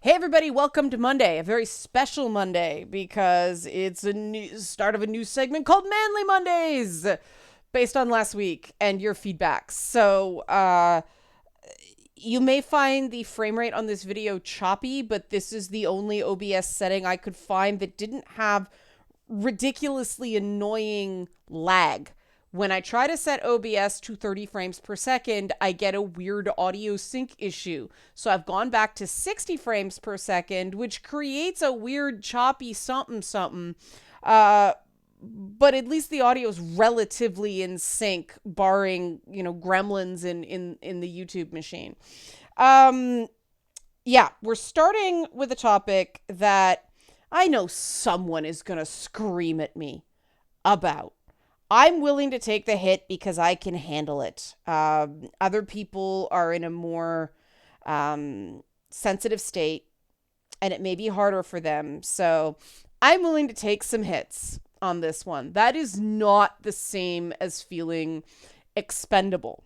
Hey everybody, welcome to Monday, a very special Monday because it's a new start of a new segment called Manly Mondays, based on last week and your feedback. You may find the frame rate on this video choppy, but this is the only OBS setting I could find that didn't have ridiculously annoying lag. When I try to set OBS to 30 frames per second, I get a weird audio sync issue. So I've gone back to 60 frames per second, which creates a weird choppy something something. But at least the audio is relatively in sync, barring, gremlins in the YouTube machine. Yeah, we're starting with a topic that I know someone is going to scream at me about. I'm willing to take the hit because I can handle it. Other people are in a more sensitive state, and it may be harder for them. So I'm willing to take some hits on this one. That is not the same as feeling expendable.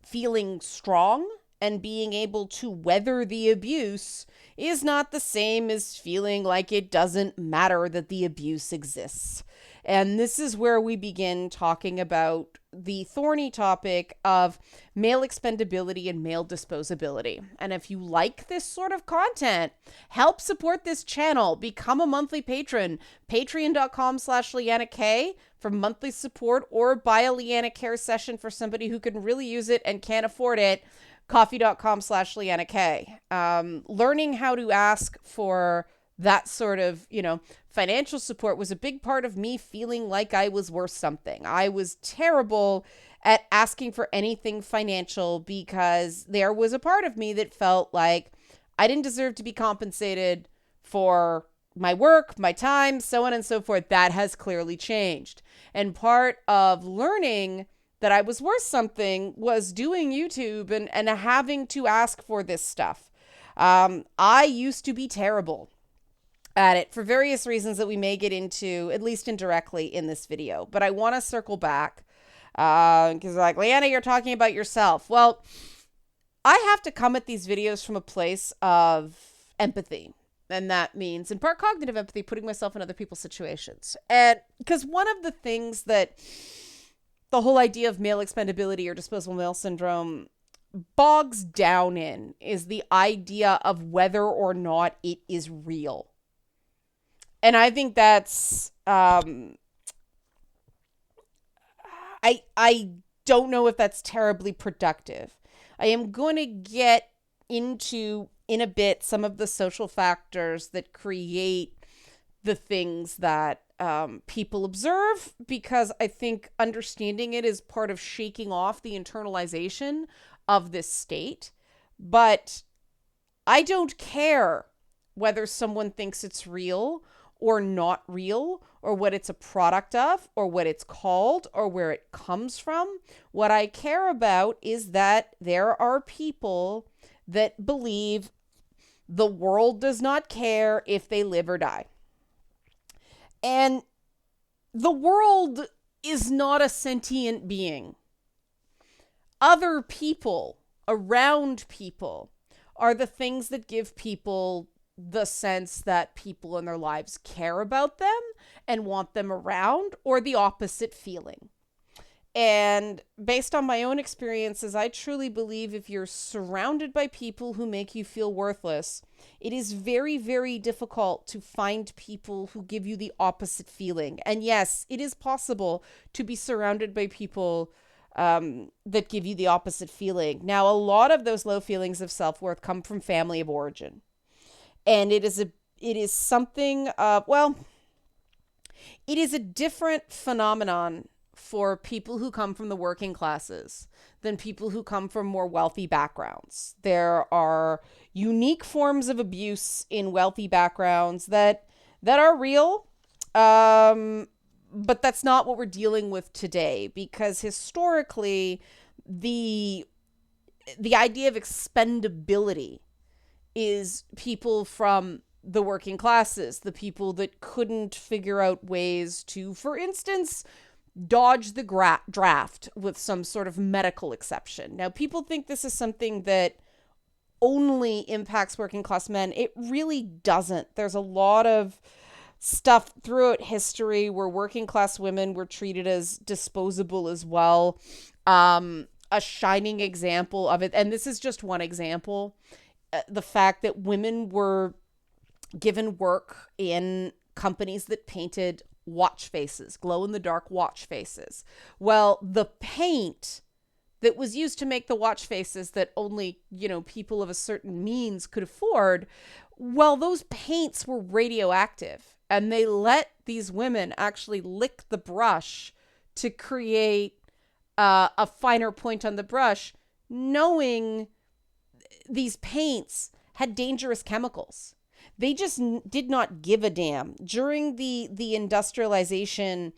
Feeling strong and being able to weather the abuse is not the same as feeling like it doesn't matter that the abuse exists. And this is where we begin talking about the thorny topic of male expendability and male disposability. And if you like this sort of content, help support this channel. Become a monthly patron. Patreon.com/Leanna K for monthly support, or buy a Leanna Care session for somebody who can really use it and can't afford it. Coffee.com/Leanna K. Learning how to ask for that sort of, financial support was a big part of me feeling like I was worth something. I was terrible at asking for anything financial because there was a part of me that felt like I didn't deserve to be compensated for my work, my time, so on and so forth. That has clearly changed. And part of learning that I was worth something was doing YouTube and having to ask for this stuff. I used to be terrible at it for various reasons that we may get into, at least indirectly, in this video. But I want to circle back because Leanna, you're talking about yourself. Well, I have to come at these videos from a place of empathy. And that means, in part, cognitive empathy, putting myself in other people's situations. And because one of the things that the whole idea of male expendability or disposable male syndrome bogs down in is the idea of whether or not it is real. And I think that's, I don't know if that's terribly productive. I am going to get into, in a bit, some of the social factors that create the things that people observe, because I think understanding it is part of shaking off the internalization of this state. But I don't care whether someone thinks it's real or not real, or what it's a product of, or what it's called, or where it comes from. What I care about is that there are people that believe the world does not care if they live or die. And the world is not a sentient being. Other people around people are the things that give people the sense that people in their lives care about them and want them around, or the opposite feeling. And based on my own experiences, I truly believe if you're surrounded by people who make you feel worthless, it is very, very difficult to find people who give you the opposite feeling. And yes, it is possible to be surrounded by people that give you the opposite feeling. Now, a lot of those low feelings of self-worth come from family of origin. And it is something, it is a different phenomenon for people who come from the working classes than people who come from more wealthy backgrounds. There are unique forms of abuse in wealthy backgrounds that are real, but that's not what we're dealing with today, because historically, the idea of expendability is people from the working classes, the people that couldn't figure out ways to, for instance, dodge the draft with some sort of medical exception. Now, people think this is something that only impacts working class men. It really doesn't. There's a lot of stuff throughout history where working class women were treated as disposable as well. A shining example of it, and this is just one example, the fact that women were given work in companies that painted watch faces, glow in the dark watch faces. Well, the paint that was used to make the watch faces that only, people of a certain means could afford, well, those paints were radioactive, and they let these women actually lick the brush to create a finer point on the brush, knowing these paints had dangerous chemicals. They just did not give a damn. During the industrialization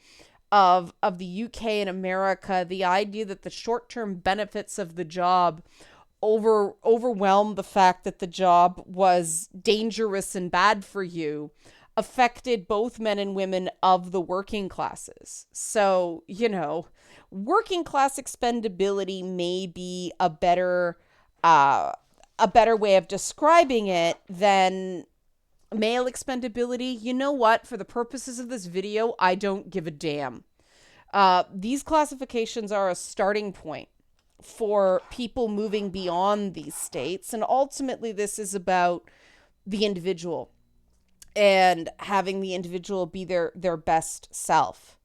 of the UK and America, the idea that the short-term benefits of the job overwhelmed the fact that the job was dangerous and bad for you affected both men and women of the working classes. So, working class expendability may be a better way of describing it than male expendability. You know what? For the purposes of this video, I don't give a damn. These classifications are a starting point for people moving beyond these states. And ultimately, this is about the individual and having the individual be their best self.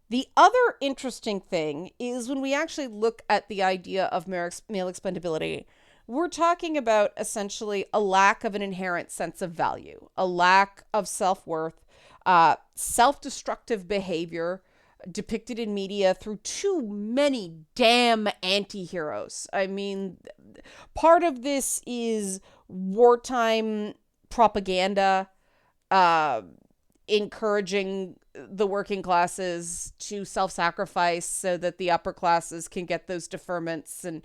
The other interesting thing is when we actually look at the idea of male expendability, we're talking about essentially a lack of an inherent sense of value, a lack of self-worth, self-destructive behavior depicted in media through too many damn anti-heroes. I mean, part of this is wartime propaganda, encouraging the working classes to self-sacrifice so that the upper classes can get those deferments and,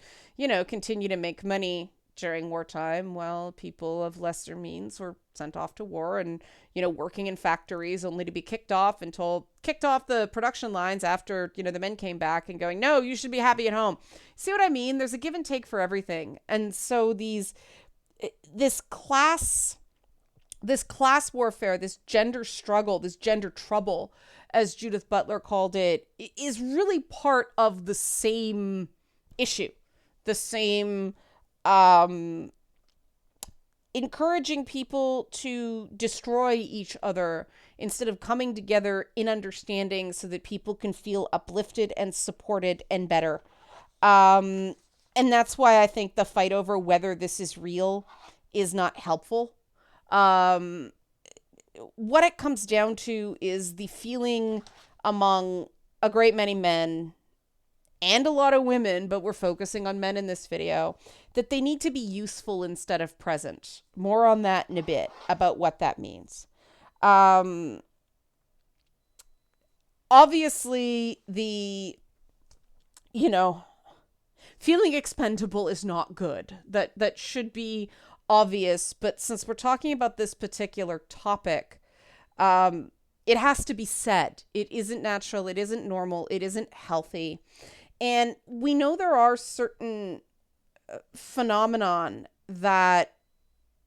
continue to make money during wartime while people of lesser means were sent off to war and, working in factories only to be kicked off the production lines after, the men came back and going, no, you should be happy at home. See what I mean? There's a give and take for everything. And so this class warfare, this gender struggle, this gender trouble, as Judith Butler called it, is really part of the same issue, the same encouraging people to destroy each other instead of coming together in understanding so that people can feel uplifted and supported and better. And that's why I think the fight over whether this is real is not helpful. What it comes down to is the feeling among a great many men and a lot of women, but we're focusing on men in this video, that they need to be useful instead of present. More on that in a bit about what that means. Obviously, the feeling expendable is not good. That should be obvious, but since we're talking about this particular topic, it has to be said. It isn't natural, it isn't normal, it isn't healthy. And we know there are certain phenomenon that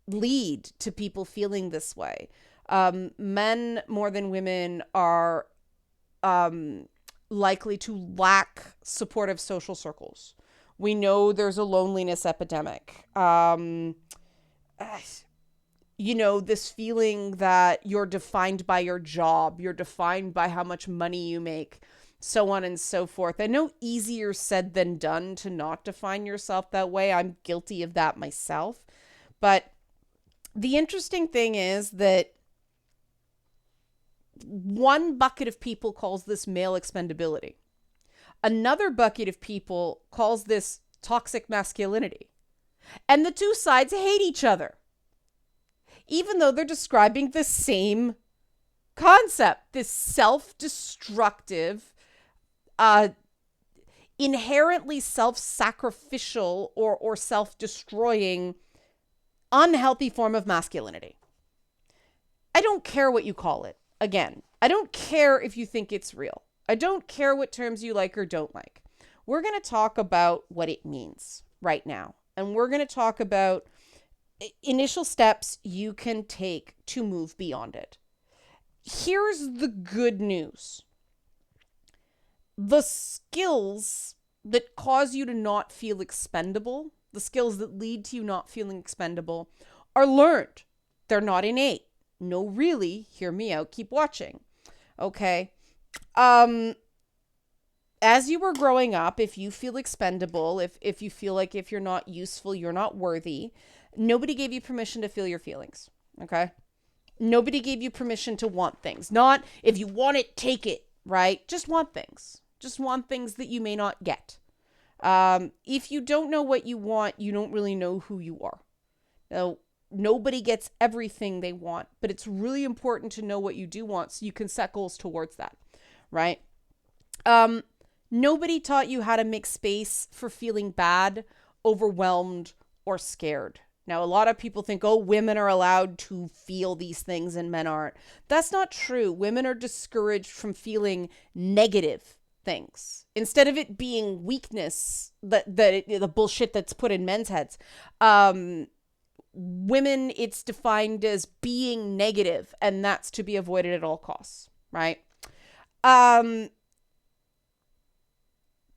lead to people feeling this way. Men more than women are likely to lack supportive social circles. We know there's a loneliness epidemic. This feeling that you're defined by your job, you're defined by how much money you make, so on and so forth. I know easier said than done to not define yourself that way. I'm guilty of that myself. But the interesting thing is that one bucket of people calls this male expendability. Another bucket of people calls this toxic masculinity. And the two sides hate each other, even though they're describing the same concept, this self-destructive, inherently self-sacrificial or self-destroying, unhealthy form of masculinity. I don't care what you call it. Again, I don't care if you think it's real. I don't care what terms you like or don't like. We're going to talk about what it means right now. And we're going to talk about initial steps you can take to move beyond it. Here's the good news: the skills that cause you to not feel expendable, the skills that lead to you not feeling expendable, are learned. They're not innate. No, really, hear me out, keep watching. Okay. Um, as you were growing up, if you feel expendable, if you feel like if you're not useful, you're not worthy, nobody gave you permission to feel your feelings. Okay. Nobody gave you permission to want things. Not if you want it, take it, right? Just want things. Just want things that you may not get. If you don't know what you want, you don't really know who you are. Now, nobody gets everything they want, but it's really important to know what you do want so you can set goals towards that, right? Um, Nobody taught you how to make space for feeling bad, overwhelmed, or scared. Now, a lot of people think, oh, women are allowed to feel these things and men aren't. That's not true. Women are discouraged from feeling negative things. Instead of it being weakness, the bullshit that's put in men's heads, women, it's defined as being negative, and that's to be avoided at all costs, right? Um,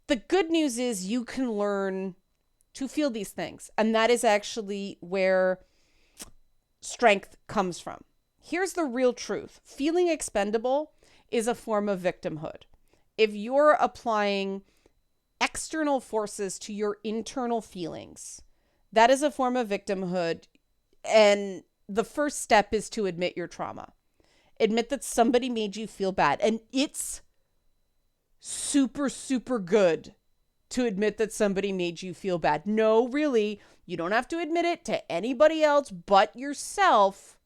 the good news is you can learn to feel these things. And that is actually where strength comes from. Here's the real truth: feeling expendable is a form of victimhood. If you're applying external forces to your internal feelings, that is a form of victimhood. And the first step is to admit your trauma. Admit that somebody made you feel bad. And it's super, super good to admit that somebody made you feel bad. No, really, you don't have to admit it to anybody else but yourself.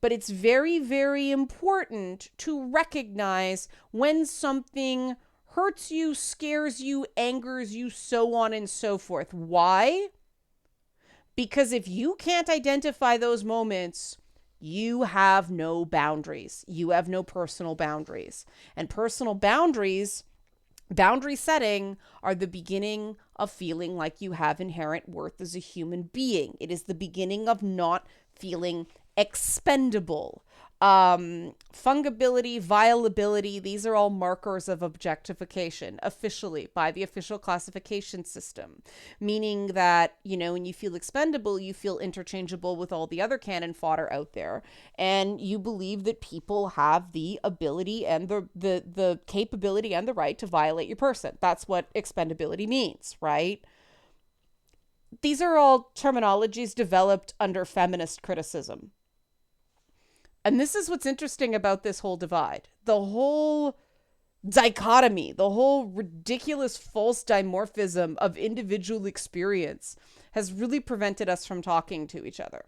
But it's very, very important to recognize when something hurts you, scares you, angers you, so on and so forth. Why? Because if you can't identify those moments, you have no boundaries. You have no personal boundaries. And personal boundaries, boundary setting, are the beginning of feeling like you have inherent worth as a human being. It is the beginning of not feeling expendable. Fungibility, viability, these are all markers of objectification officially by the official classification system, meaning that, when you feel expendable, you feel interchangeable with all the other cannon fodder out there, and you believe that people have the ability and the capability and the right to violate your person. That's what expendability means, right? These are all terminologies developed under feminist criticism. And this is what's interesting about this whole divide. The whole dichotomy, the whole ridiculous false dimorphism of individual experience has really prevented us from talking to each other.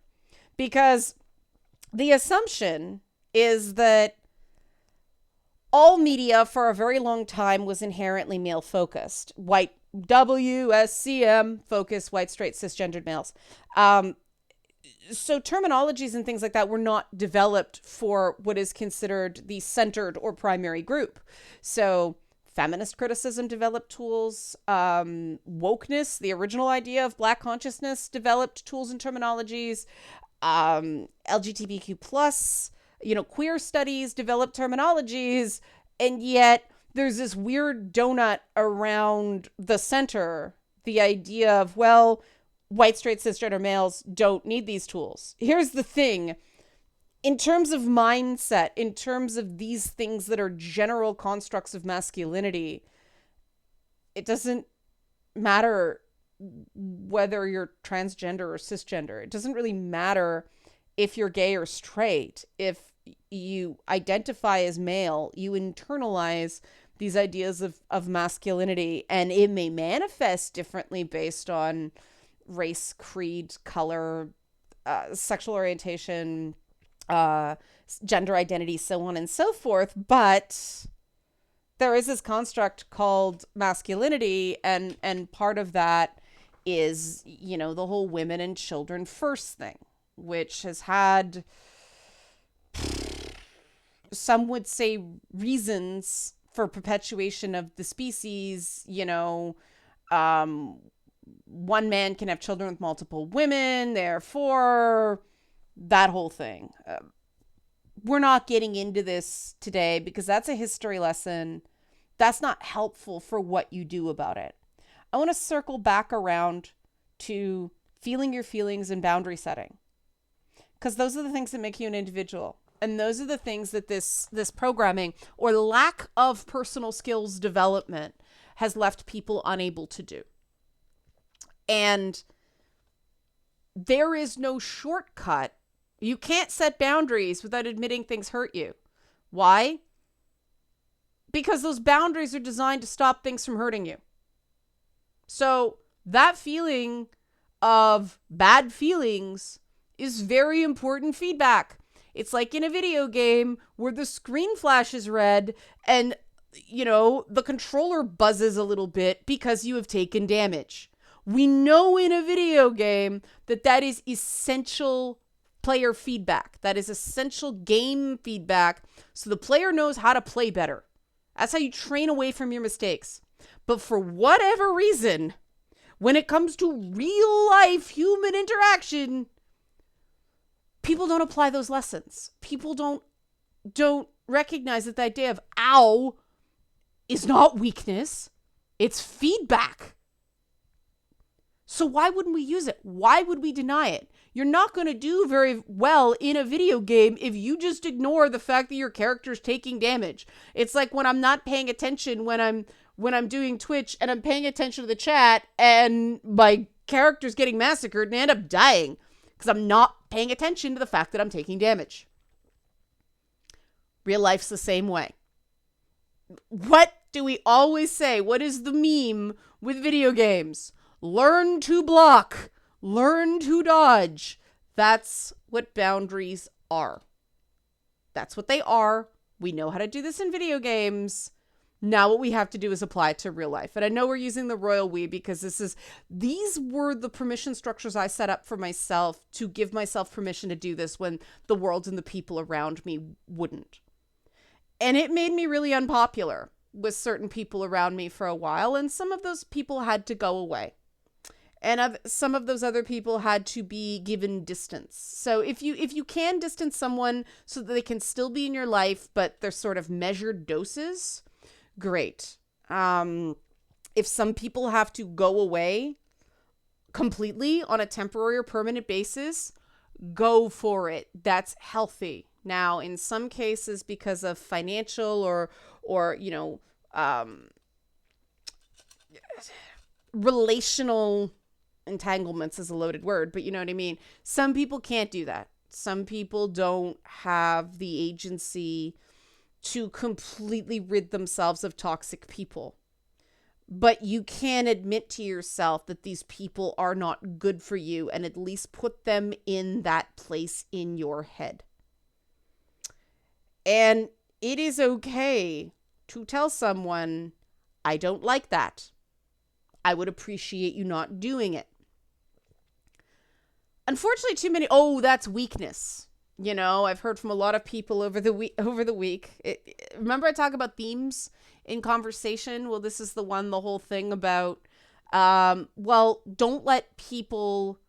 Because the assumption is that all media for a very long time was inherently male focused. White WSCM focused, white, straight, cisgendered males. So terminologies and things like that were not developed for what is considered the centered or primary group. So feminist criticism developed tools. Wokeness, the original idea of Black consciousness, developed tools and terminologies. LGBTQ plus, queer studies developed terminologies. And yet there's this weird donut around the center. The idea of, well, white, straight, cisgender males don't need these tools. Here's the thing. In terms of mindset, in terms of these things that are general constructs of masculinity, it doesn't matter whether you're transgender or cisgender. It doesn't really matter if you're gay or straight. If you identify as male, you internalize these ideas of masculinity, and it may manifest differently based on race, creed, color, sexual orientation, gender identity, so on and so forth. But there is this construct called masculinity, and part of that is, the whole women and children first thing, which has had, some would say, reasons for perpetuation of the species, one man can have children with multiple women, therefore that whole thing. We're not getting into this today because that's a history lesson. That's not helpful for what you do about it. I want to circle back around to feeling your feelings and boundary setting, because those are the things that make you an individual. And those are the things that this programming or lack of personal skills development has left people unable to do. And there is no shortcut. You can't set boundaries without admitting things hurt you. Why? Because those boundaries are designed to stop things from hurting you. So that feeling of bad feelings is very important feedback. It's like in a video game where the screen flashes red and, the controller buzzes a little bit because you have taken damage. We know in a video game that is essential player feedback. That is essential game feedback so the player knows how to play better. That's how you train away from your mistakes. But for whatever reason, when it comes to real life human interaction, people don't apply those lessons. People don't recognize that the idea of ow is not weakness. It's feedback. So why wouldn't we use it? Why would we deny it? You're not going to do very well in a video game if you just ignore the fact that your character's taking damage. It's like when I'm not paying attention when I'm doing Twitch and I'm paying attention to the chat and my character's getting massacred and I end up dying because I'm not paying attention to the fact that I'm taking damage. Real life's the same way. What do we always say? What is the meme with video games? Learn to block. Learn to dodge. That's what boundaries are. That's what they are. We know how to do this in video games. Now what we have to do is apply it to real life. And I know we're using the royal we because these were the permission structures I set up for myself to give myself permission to do this when the world and the people around me wouldn't. And it made me really unpopular with certain people around me for a while. And some of those people had to go away. And some of those other people had to be given distance. So if you can distance someone so that they can still be in your life, but they're sort of measured doses, great. If some people have to go away completely on a temporary or permanent basis, go for it. That's healthy. Now, in some cases, because of financial or relational entanglements is a loaded word, but you know what I mean? Some people can't do that. Some people don't have the agency to completely rid themselves of toxic people. But you can admit to yourself that these people are not good for you and at least put them in that place in your head. And it is okay to tell someone, I don't like that. I would appreciate you not doing it. Unfortunately, too many, that's weakness. I've heard from a lot of people over the week. Remember I talk about themes in conversation? Well, this is the whole thing about, don't let people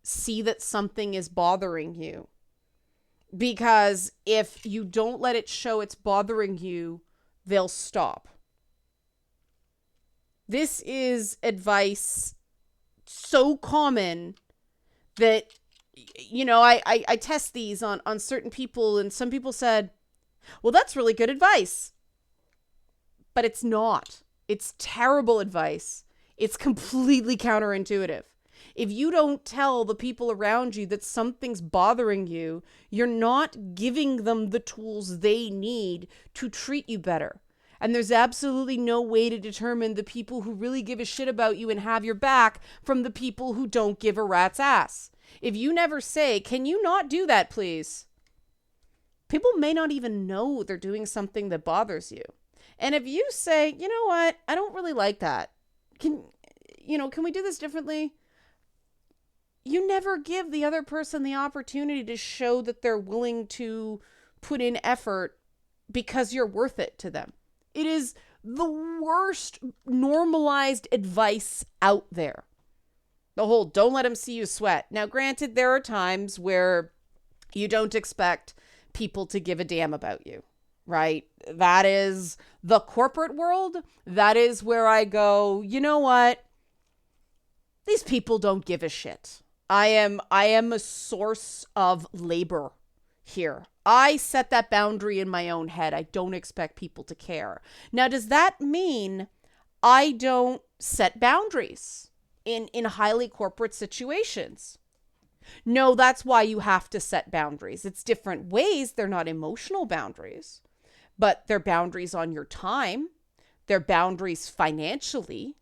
see that something is bothering you. Because if you don't let it show it's bothering you, they'll stop. This is advice so common that, I test these on certain people, and some people said, well, that's really good advice. But it's not. It's terrible advice. It's completely counterintuitive. If you don't tell the people around you that something's bothering you, you're not giving them the tools they need to treat you better. And there's absolutely no way to determine the people who really give a shit about you and have your back from the people who don't give a rat's ass. If you never say, can you not do that, please? People may not even know they're doing something that bothers you. And if you say, you know what, I don't really like that. Can we do this differently? You never give the other person the opportunity to show that they're willing to put in effort because you're worth it to them. It is the worst normalized advice out there. The whole don't let them see you sweat. Now, granted, there are times where you don't expect people to give a damn about you, right? That is the corporate world. That is where I go, you know what? These people don't give a shit. I am a source of labor here. I set that boundary in my own head. I don't expect people to care. Now, does that mean I don't set boundaries in highly corporate situations? No, that's why you have to set boundaries. It's different ways. They're not emotional boundaries, but they're boundaries on your time. They're boundaries financially.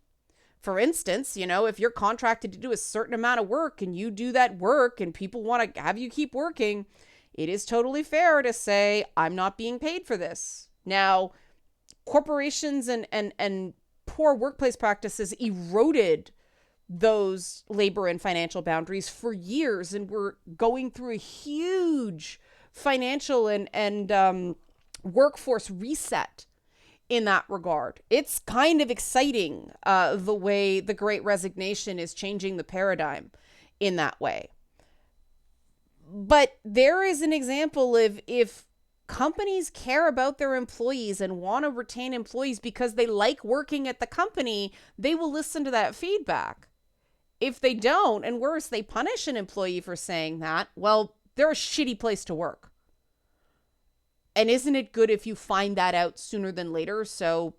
For instance, if you're contracted to do a certain amount of work and you do that work and people want to have you keep working, it is totally fair to say, I'm not being paid for this. Now, corporations and poor workplace practices eroded those labor and financial boundaries for years, and we're going through a huge financial and workforce reset in that regard. It's kind of exciting the way the Great Resignation is changing the paradigm in that way. But there is an example of if companies care about their employees and want to retain employees because they like working at the company, they will listen to that feedback. If they don't, and worse, they punish an employee for saying that, well, they're a shitty place to work. And isn't it good if you find that out sooner than later? So,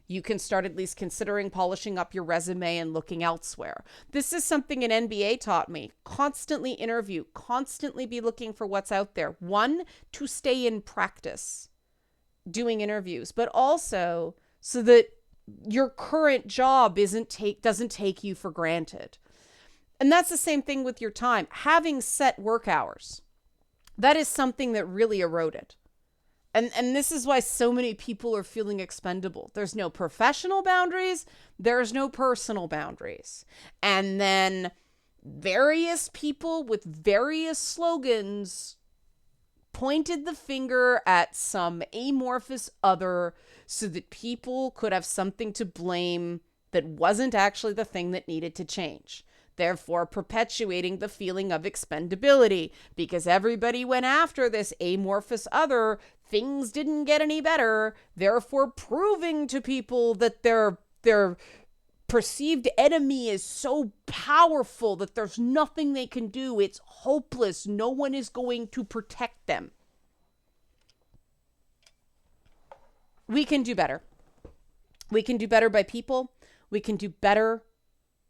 you can start at least considering polishing up your resume and looking elsewhere. This is something an MBA taught me. Constantly interview, constantly be looking for what's out there. One, to stay in practice doing interviews, but also so that your current job doesn't take you for granted. And that's the same thing with your time. Having set work hours. That is something that really eroded. And this is why so many people are feeling expendable. There's no professional boundaries. There's no personal boundaries. And then various people with various slogans pointed the finger at some amorphous other so that people could have something to blame that wasn't actually the thing that needed to change. Therefore, perpetuating the feeling of expendability. Because everybody went after this amorphous other, things didn't get any better. Therefore, proving to people that their perceived enemy is so powerful that there's nothing they can do. It's hopeless. No one is going to protect them. We can do better. We can do better by people. We can do better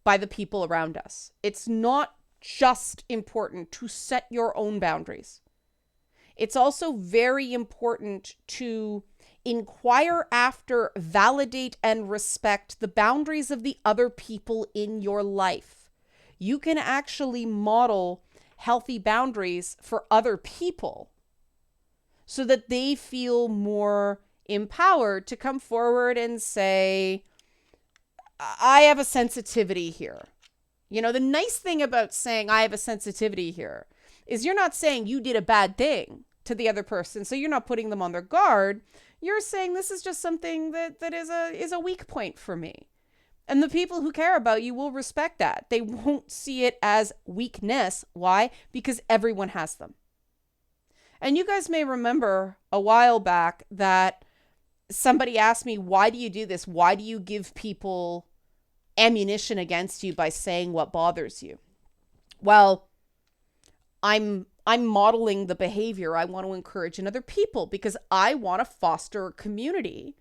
by the people around us. It's not just important to set your own boundaries. It's also very important to inquire after, validate, and respect the boundaries of the other people in your life. You can actually model healthy boundaries for other people so that they feel more empowered to come forward and say, I have a sensitivity here. The nice thing about saying I have a sensitivity here is you're not saying you did a bad thing to the other person, so you're not putting them on their guard. You're saying this is just something that is a weak point for me. And the people who care about you will respect that. They won't see it as weakness. Why? Because everyone has them. And you guys may remember a while back that somebody asked me, why do you do this? Why do you give people ammunition against you by saying what bothers you? Well, I'm modeling the behavior I want to encourage in other people because I want to foster a community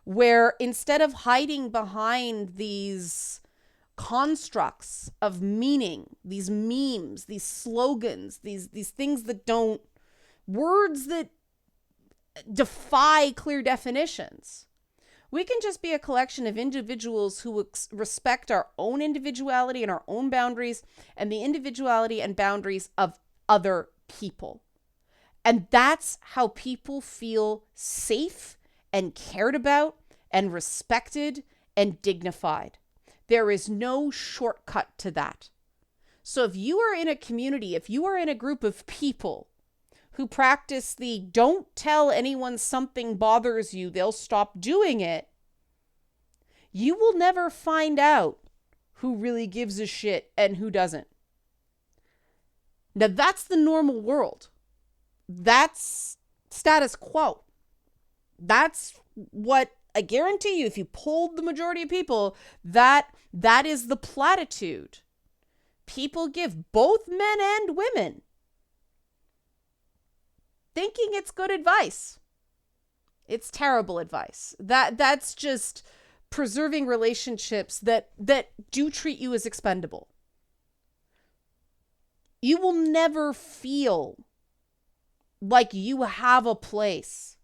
where instead of hiding behind these constructs of meaning, these memes, these slogans, these things that don't, words that defy clear definitions. We can just be a collection of individuals who respect our own individuality and our own boundaries and the individuality and boundaries of other people. And that's how people feel safe and cared about and respected and dignified. There is no shortcut to that. So if you are in a community, if you are in a group of people who practice the don't tell anyone something bothers you, they'll stop doing it, you will never find out who really gives a shit and who doesn't. Now, that's the normal world. That's status quo. That's what I guarantee you, if you polled the majority of people, that is the platitude. People give, both men and women, thinking it's good advice. It's terrible advice. That's just preserving relationships that do treat you as expendable. You will never feel like you have a place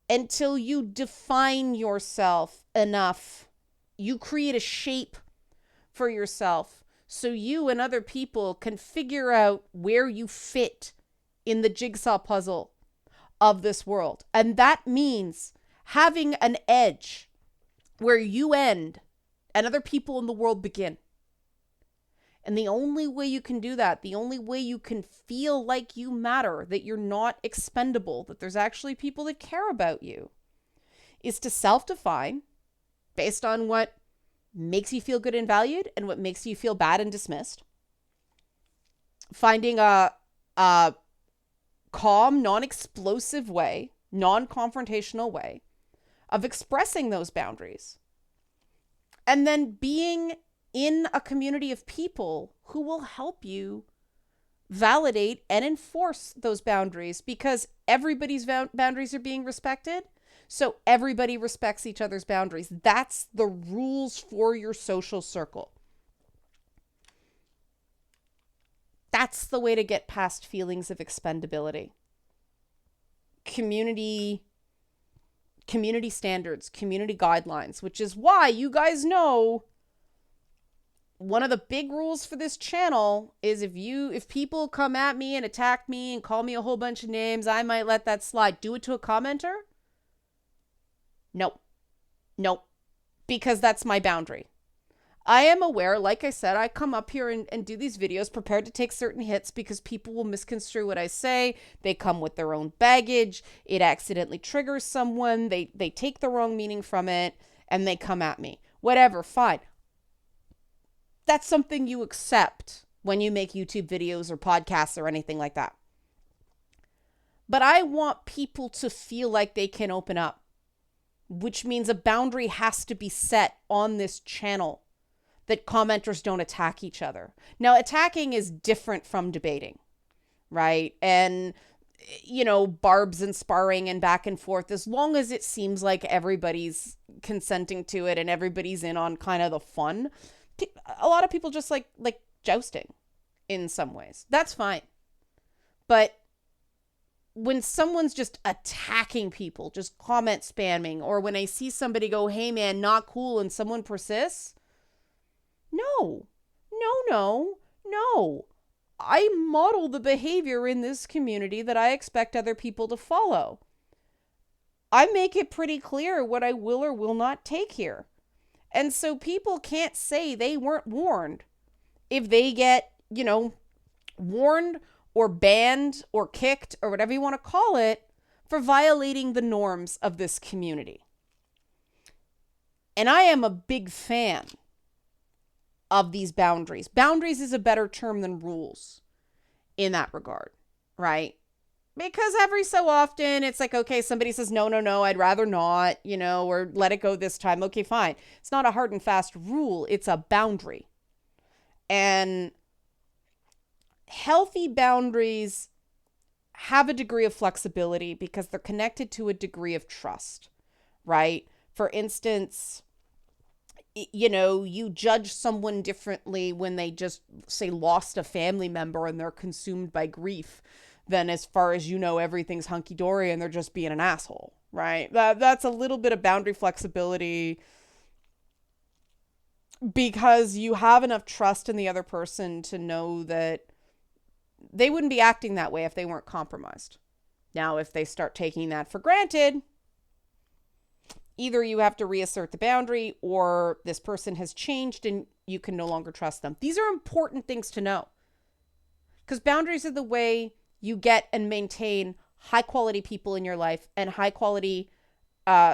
until you define yourself enough. You create a shape for yourself so you and other people can figure out where you fit in the jigsaw puzzle of this world. And that means having an edge where you end and other people in the world begin. And the only way you can do that, the only way you can feel like you matter, that you're not expendable, that there's actually people that care about you, is to self-define based on what makes you feel good and valued and what makes you feel bad and dismissed. Finding a calm, non-explosive way, non-confrontational way of expressing those boundaries. And then being in a community of people who will help you validate and enforce those boundaries, because everybody's boundaries are being respected. So everybody respects each other's boundaries. That's the rules for your social circle. That's the way to get past feelings of expendability. Community standards, community guidelines, which is why you guys know one of the big rules for this channel is if people come at me and attack me and call me a whole bunch of names, I might let that slide. Do it to a commenter? Nope. Because that's my boundary. I am aware, like I said, I come up here and do these videos prepared to take certain hits because people will misconstrue what I say. They come with their own baggage. It accidentally triggers someone. They take the wrong meaning from it and they come at me. Whatever, fine. That's something you accept when you make YouTube videos or podcasts or anything like that. But I want people to feel like they can open up, which means a boundary has to be set on this channel, that commenters don't attack each other. Now, attacking is different from debating, right? And, barbs and sparring and back and forth, as long as it seems like everybody's consenting to it and everybody's in on kind of the fun. A lot of people just like jousting in some ways. That's fine. But when someone's just attacking people, just comment spamming, or when I see somebody go, hey man, not cool, and someone persists, no. I model the behavior in this community that I expect other people to follow. I make it pretty clear what I will or will not take here. And so people can't say they weren't warned if they get, warned or banned or kicked or whatever you want to call it for violating the norms of this community. And I am a big fan of these boundaries. Boundaries is a better term than rules in that regard, right? Because every so often it's like, okay, somebody says, no, I'd rather not, or let it go this time. Okay, fine. It's not a hard and fast rule. It's a boundary. And healthy boundaries have a degree of flexibility because they're connected to a degree of trust, right? For instance, you judge someone differently when they just, say, lost a family member and they're consumed by grief, then as far as everything's hunky-dory and they're just being an asshole, right? That's a little bit of boundary flexibility because you have enough trust in the other person to know that they wouldn't be acting that way if they weren't compromised. Now, if they start taking that for granted, either you have to reassert the boundary or this person has changed and you can no longer trust them. These are important things to know because boundaries are the way you get and maintain high quality people in your life and high quality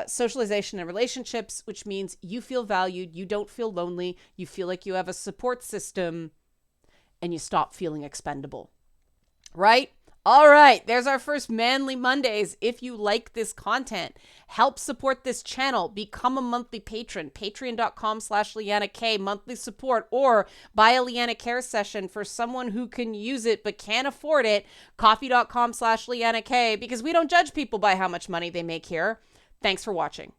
socialization and relationships, which means you feel valued, you don't feel lonely, you feel like you have a support system, and you stop feeling expendable. Right? All right, there's our first Manly Mondays. If you like this content, help support this channel. Become a monthly patron. Patreon.com/Leanna K, monthly support, or buy a Leanna Care session for someone who can use it but can't afford it. Coffee.com/Leanna K, because we don't judge people by how much money they make here. Thanks for watching.